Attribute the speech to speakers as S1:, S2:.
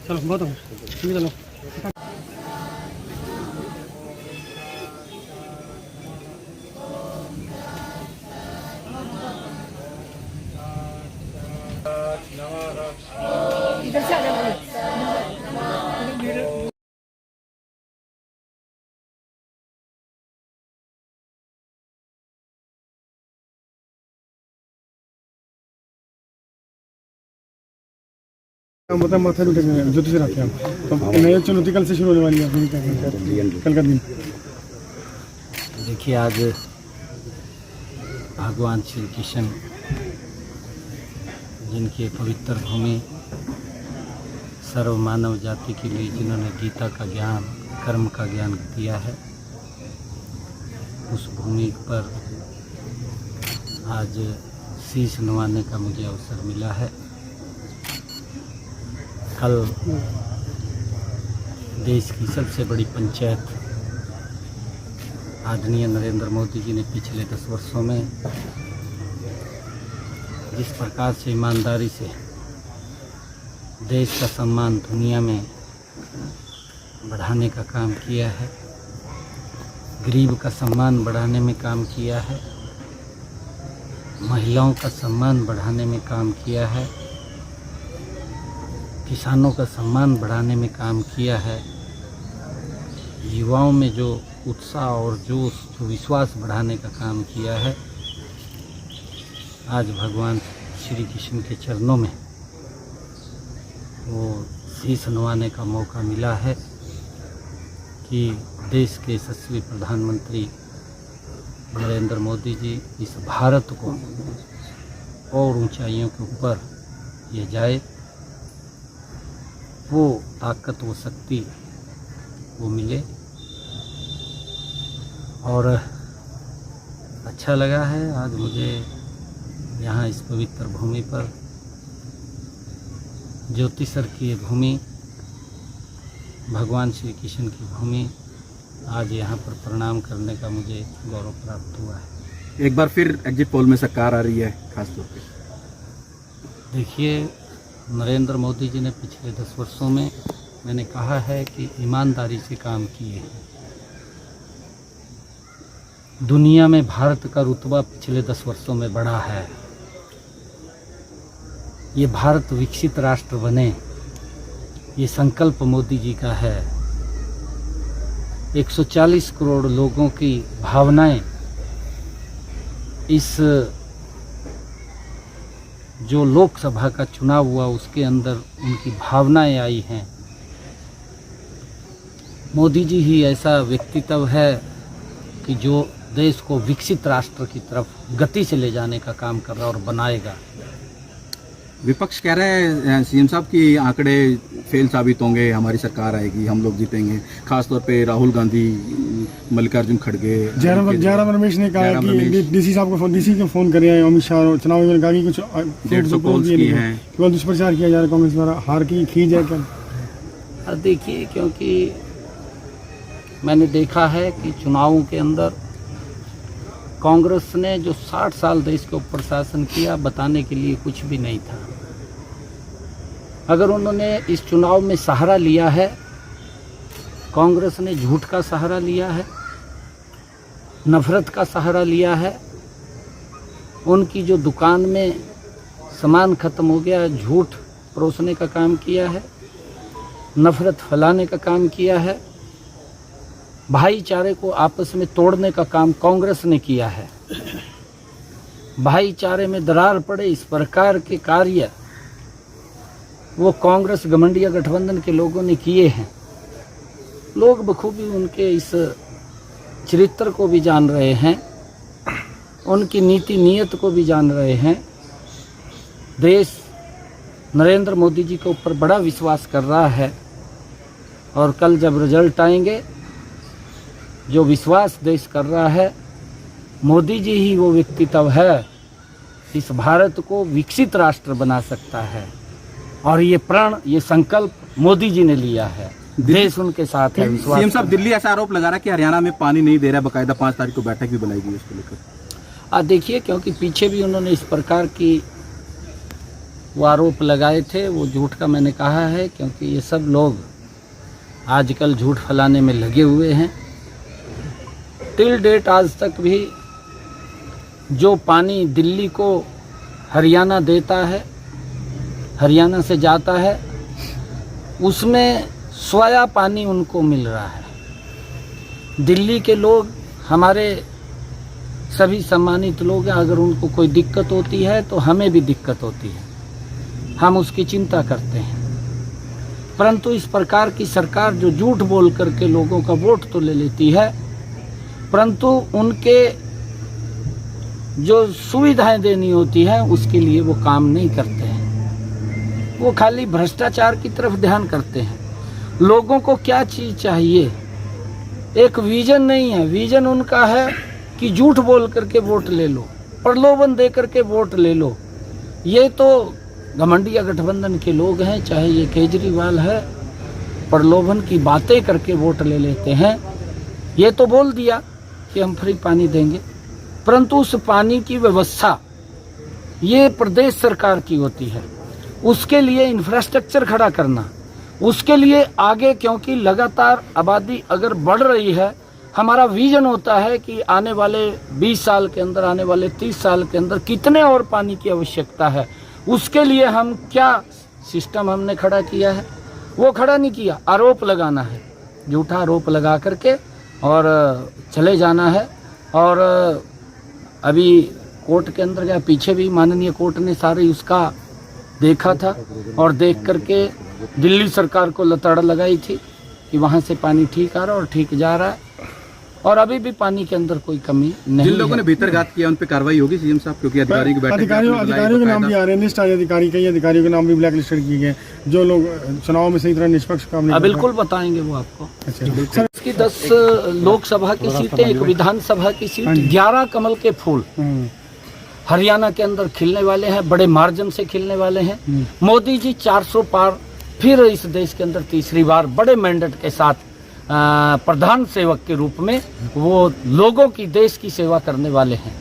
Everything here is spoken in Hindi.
S1: चलो बहुत ठीक है चलो इधर से आ जाओ। मतलब माथा उठे ज्योति से रखते हैं तो नई चुनौती कल से शुरू होने वाली है। कल का दिन
S2: देखिए, आज भगवान श्री कृष्ण जिनके पवित्र भूमि सर्व मानव जाति के लिए जिन्होंने गीता का ज्ञान, कर्म का ज्ञान दिया है, उस भूमि पर आज शीश नवाने का मुझे अवसर मिला है। कल देश की सबसे बड़ी पंचायत आदरणीय नरेंद्र मोदी जी ने पिछले 10 वर्षों में जिस प्रकार से ईमानदारी से देश का सम्मान दुनिया में बढ़ाने का काम किया है, गरीब का सम्मान बढ़ाने में काम किया है, महिलाओं का सम्मान बढ़ाने में काम किया है, किसानों का सम्मान बढ़ाने में काम किया है, युवाओं में जो उत्साह और जोश, जो विश्वास बढ़ाने का काम किया है। आज भगवान श्री कृष्ण के चरणों में वो शीश नवाने का मौका मिला है कि देश के यशस्वी प्रधानमंत्री नरेंद्र मोदी जी इस भारत को और ऊंचाइयों के ऊपर ये जाए, वो ताकत, वो शक्ति वो मिले। और अच्छा लगा है आज मुझे यहाँ इस पवित्र भूमि पर, ज्योतिसर की भूमि, भगवान श्री कृष्ण की भूमि, आज यहाँ पर प्रणाम करने का मुझे गौरव प्राप्त हुआ है।
S3: एक बार फिर एग्जिट पोल में सरकार आ रही है खास तौर पे।
S2: देखिए, नरेंद्र मोदी जी ने पिछले 10 वर्षों में, मैंने कहा है कि ईमानदारी से काम किए हैं। दुनिया में भारत का रुतबा पिछले 10 वर्षों में बढ़ा है। ये भारत विकसित राष्ट्र बने, ये संकल्प मोदी जी का है। 140 करोड़ लोगों की भावनाएं इस जो लोकसभा का चुनाव हुआ उसके अंदर उनकी भावनाएं आई हैं। मोदी जी ही ऐसा व्यक्तित्व है कि जो देश को विकसित राष्ट्र की तरफ गति से ले जाने का काम कर रहा है और बनाएगा।
S3: विपक्ष कह रहे हैं सीएम साहब की आंकड़े फेल साबित होंगे, हमारी सरकार आएगी, हम लोग जीतेंगे। खासतौर पे राहुल गांधी, मल्लिकार्जुन खड़गे,
S1: जयराम रमेश ने कहा कि डीसी साहब को फोन करे, अमित शाह चुनाव में कहा कि कुछ
S3: 150 कॉल्स किए हैं,
S1: केवल दुष्प्रचार किया जा रहा है कांग्रेस द्वारा, हार की खींच है क्या?
S2: देखिए, क्योंकि मैंने देखा है कि चुनावों के अंदर कांग्रेस ने जो 60 साल देश के ऊपर शासन किया, बताने के लिए कुछ भी नहीं था। अगर उन्होंने इस चुनाव में सहारा लिया है, कांग्रेस ने झूठ का सहारा लिया है, नफरत का सहारा लिया है। उनकी जो दुकान में सामान खत्म हो गया, झूठ परोसने का काम किया है, नफरत फैलाने का काम किया है, भाईचारे को आपस में तोड़ने का काम कांग्रेस ने किया है। भाईचारे में दरार पड़े, इस प्रकार के कार्य वो कांग्रेस गठबंधन गठबंधन के लोगों ने किए हैं। लोग बखूबी उनके इस चरित्र को भी जान रहे हैं, उनकी नीति नीयत को भी जान रहे हैं। देश नरेंद्र मोदी जी के ऊपर बड़ा विश्वास कर रहा है और कल जब रिजल्ट आएंगे, जो विश्वास देश कर रहा है, मोदी जी ही वो व्यक्तित्व है इस भारत को विकसित राष्ट्र बना सकता है। और ये प्रण, ये संकल्प मोदी जी ने लिया है, देश उनके साथ है। विश्वास
S3: सीएम साहब, दिल्ली ऐसा आरोप लगा रहा है कि हरियाणा में पानी नहीं दे रहा है, बकायदा 5 तारीख को बैठक भी बुलाई गई इसको लेकर।
S2: देखिए, क्योंकि पीछे भी उन्होंने इस प्रकार की वो आरोप लगाए थे, वो झूठ का मैंने कहा है, क्योंकि ये सब लोग आजकल झूठ फैलाने में लगे हुए हैं। टिल डेट आज तक भी जो पानी दिल्ली को हरियाणा देता है, हरियाणा से जाता है, उसमें सोया पानी उनको मिल रहा है। दिल्ली के लोग हमारे सभी सम्मानित लोग हैं, अगर उनको कोई दिक्कत होती है तो हमें भी दिक्कत होती है, हम उसकी चिंता करते हैं। परंतु इस प्रकार की सरकार जो झूठ बोल करके लोगों का वोट तो ले लेती है, परंतु उनके जो सुविधाएं देनी होती है उसके लिए वो काम नहीं करते हैं। वो खाली भ्रष्टाचार की तरफ ध्यान करते हैं। लोगों को क्या चीज़ चाहिए, एक विजन नहीं है। विजन उनका है कि झूठ बोल करके वोट ले लो, प्रलोभन दे करके वोट ले लो। ये तो घमंडिया गठबंधन के लोग हैं, चाहे ये केजरीवाल है, प्रलोभन की बातें करके वोट ले लेते हैं। ये तो बोल दिया कि हम फ्री पानी देंगे, परंतु उस पानी की व्यवस्था ये प्रदेश सरकार की होती है। उसके लिए इंफ्रास्ट्रक्चर खड़ा करना, उसके लिए आगे, क्योंकि लगातार आबादी अगर बढ़ रही है, हमारा विजन होता है कि आने वाले 20 साल के अंदर, आने वाले 30 साल के अंदर कितने और पानी की आवश्यकता है। उसके लिए हम क्या सिस्टम हमने खड़ा किया है, वो खड़ा नहीं किया। आरोप लगाना है, झूठा आरोप लगा करके और चले जाना है। और अभी कोर्ट के अंदर गया, पीछे भी माननीय कोर्ट ने सारी उसका देखा था और देख करके दिल्ली सरकार को लताड़ लगाई थी कि वहाँ से पानी ठीक आ रहा और ठीक जा रहा है, और अभी भी पानी के अंदर कोई कमी नहीं।
S3: जिन लोगों ने भीतरघात किया उन पे कार्रवाई होगी सीएम साहब, क्योंकि अधिकारियों की बैठक
S1: अधिकारियों के नाम भी आ रहे हैं, लिस्ट आई अधिकारी, कई अधिकारियों के नाम भी ब्लैक लिस्टेड किए गए, जो लोग चुनाव में सही तरह निष्पक्ष काम नहीं।
S2: बिल्कुल बताएंगे वो आपको।
S1: अच्छा,
S2: इसकी 10 लोकसभा की सीटें, एक विधानसभा की सीट, 11 कमल के फूल हरियाणा के अंदर खिलने वाले हैं, बड़े मार्जिन से खिलने वाले हैं। मोदी जी 400 पार फिर इस देश के अंदर तीसरी बार बड़े मैंडेट के साथ प्रधान सेवक के रूप में वो लोगों की, देश की सेवा करने वाले हैं।